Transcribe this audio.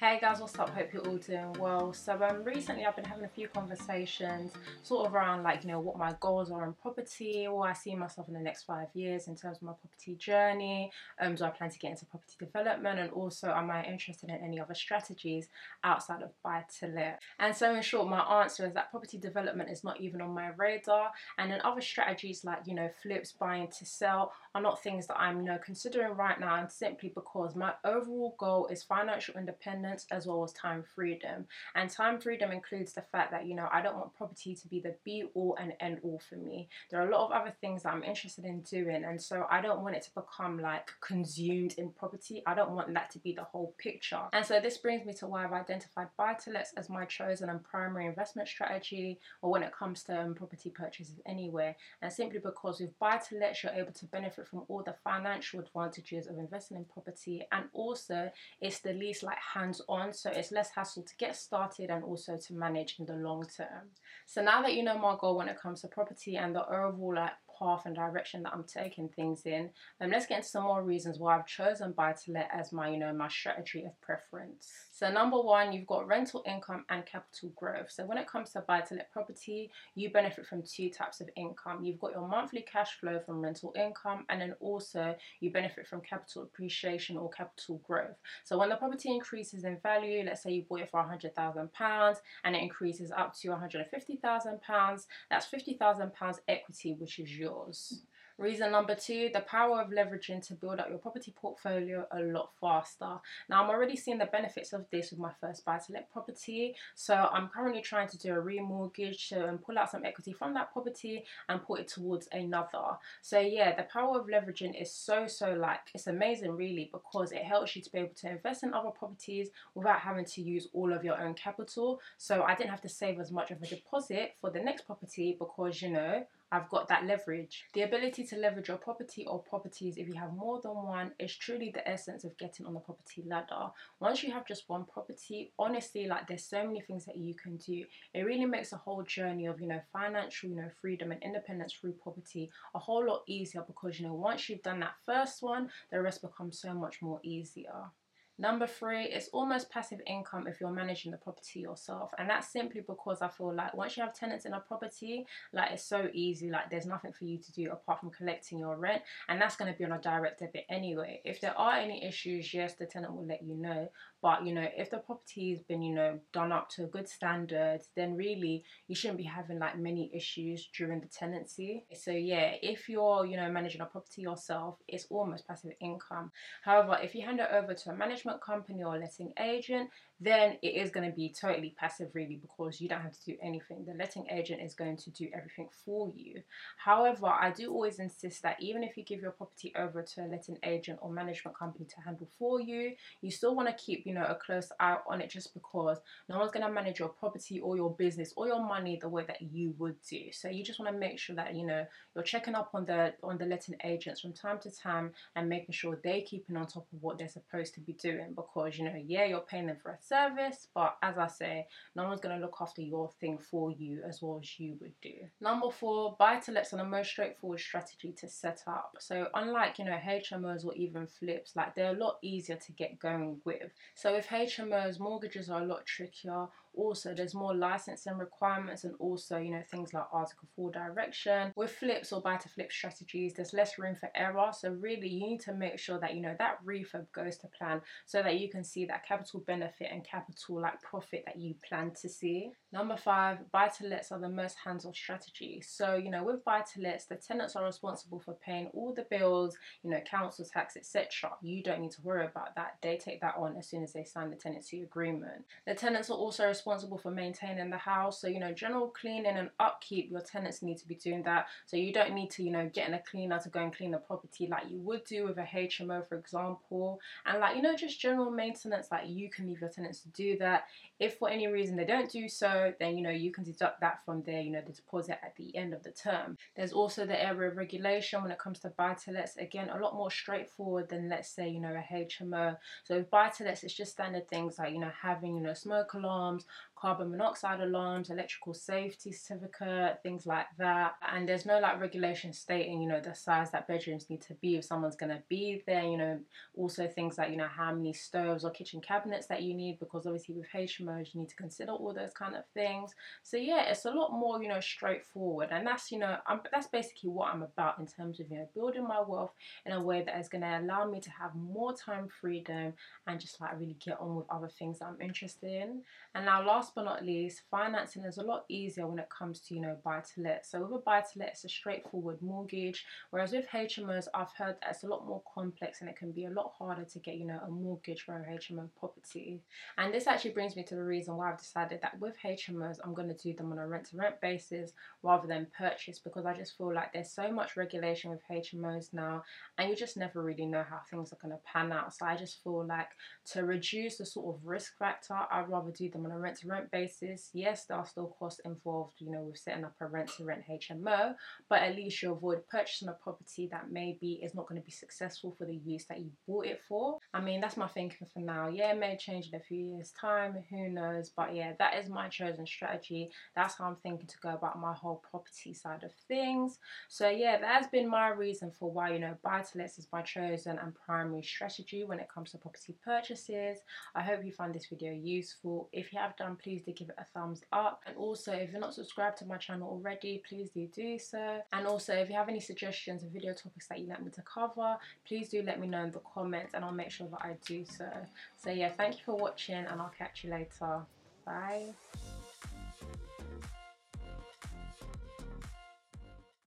Hey guys, what's up? Hope you're all doing well. So recently I've been having a few conversations sort of around what my goals are in property, or I see myself in the next 5 years in terms of my property journey. Do I plan to get into property development, and also am I interested in any other strategies outside of buy to let? And so in short, my answer is that property development is not even on my radar, and then other strategies like flips, buying to sell are not things that I'm considering right now, and simply because my overall goal is financial independence as well as time freedom. And time freedom includes the fact that I don't want property to be the be all and end all for me. There are a lot of other things that I'm interested in doing, and so I don't want it to become like consumed in property. I don't want that to be the whole picture. And so this brings me to why I've identified buy-to-lets as my chosen and primary investment strategy, or when it comes to property purchases anywhere. And simply because with buy-to-lets you're able to benefit from all the financial advantages of investing in property, and also it's the least hands-on, so it's less hassle to get started and also to manage in the long term. So now that you know my goal when it comes to property and the overall path and direction that I'm taking things in, let's get into some more reasons why I've chosen buy-to-let as my my strategy of preference. So number one, you've got rental income and capital growth. So when it comes to buy-to-let property, you benefit from two types of income. You've got your monthly cash flow from rental income, and then also you benefit from capital appreciation or capital growth. So when the property increases in value, let's say you bought it for £100,000 and it increases up to £150,000, that's £50,000 equity, which is yours. Reason number two, the power of leveraging to build up your property portfolio a lot faster. Now, I'm already seeing the benefits of this with my first buy-to-let property. So I'm currently trying to do a remortgage to pull out some equity from that property and put it towards another. So yeah, the power of leveraging is so it's amazing really, because it helps you to be able to invest in other properties without having to use all of your own capital. So I didn't have to save as much of a deposit for the next property because I've got that leverage. The ability to leverage your property or properties, if you have more than one, is truly the essence of getting on the property ladder. Once you have just one property, honestly, there's so many things that you can do. It really makes the whole journey of financial freedom and independence through property a whole lot easier, because once you've done that first one, the rest becomes so much more easier. Number three, it's almost passive income if you're managing the property yourself. And that's simply because I feel like once you have tenants in a property, it's so easy. There's nothing for you to do apart from collecting your rent. And that's going to be on a direct debit anyway. If there are any issues, yes, the tenant will let you know. But, if the property has been, done up to a good standard, then really you shouldn't be having many issues during the tenancy. So yeah, if you're, managing a property yourself, it's almost passive income. However, if you hand it over to a management company or a letting agent, then it is going to be totally passive really, because you don't have to do anything. The letting agent is going to do everything for you. However, I do always insist that even if you give your property over to a letting agent or management company to handle for you, you still want to keep a close eye on it, just because no one's going to manage your property or your business or your money the way that you would do. So you just want to make sure that you're checking up on the letting agents from time to time and making sure they're keeping on top of what they're supposed to be doing, because yeah, you're paying them for a service, but as I say, no one's going to look after your thing for you as well as you would do. Number four, buy-to-lets are the most straightforward strategy to set up. So unlike HMOs or even flips, they're a lot easier to get going with. So with HMOs, mortgages are a lot trickier. Also, there's more licensing requirements, and also things like Article 4 direction. With flips or buy-to-flip strategies, there's less room for error. So really, you need to make sure that that refurb goes to plan, so that you can see that capital benefit and capital profit that you plan to see. Number five, buy-to-lets are the most hands-off strategy. So with buy-to-lets, the tenants are responsible for paying all the bills, council tax, etc. You don't need to worry about that. They take that on as soon as they sign the tenancy agreement. The tenants are also responsible for maintaining the house. So general cleaning and upkeep, your tenants need to be doing that. So you don't need to getting a cleaner to go and clean the property like you would do with a HMO, for example. And just general maintenance, you can leave your tenants to do that. If for any reason they don't do so, then you can deduct that from their the deposit at the end of the term. There's also the area of regulation when it comes to buy-to-lets. Again, a lot more straightforward than, let's say, a HMO. So with buy-to-lets, it's just standard things like having smoke alarms, carbon monoxide alarms, electrical safety certificate, things like that. And there's no like regulation stating, you know, the size that bedrooms need to be if someone's gonna be there, you know. Also things like, you know, how many stoves or kitchen cabinets that you need, because obviously with HMOs you need to consider all those kind of things. So yeah, it's a lot more, you know, straightforward, and that's, you know, that's basically what I'm about in terms of, you know, building my wealth in a way that is going to allow me to have more time freedom and just like really get on with other things that I'm interested in. And now last but not least, financing is a lot easier when it comes to, you know, buy to let. So with a buy to let, it's a straightforward mortgage, whereas with HMOs I've heard that it's a lot more complex and it can be a lot harder to get, you know, a mortgage for a HMO property. And this actually brings me to the reason why I've decided that with HMOs I'm going to do them on a rent to rent basis rather than purchase, because I just feel like there's so much regulation with HMOs now and you just never really know how things are going to pan out. So I just feel like to reduce the sort of risk factor, I'd rather do them on a rent to rent basis. Yes, there are still costs involved, you know, with setting up a rent to rent HMO, but at least you avoid purchasing a property that maybe is not going to be successful for the use that you bought it for. I mean, that's my thinking for now. Yeah, it may change in a few years' time, who knows, but yeah, that is my chosen strategy. That's how I'm thinking to go about my whole property side of things. So yeah, that has been my reason for why, you know, buy to lets is my chosen and primary strategy when it comes to property purchases. I hope you found this video useful. If you have done, please do give it a thumbs up, and also if you're not subscribed to my channel already, please do so. And also if you have any suggestions of video topics that you'd like me to cover, please do let me know in the comments and I'll make sure that I do so. So yeah, thank you for watching and I'll catch you later. Bye.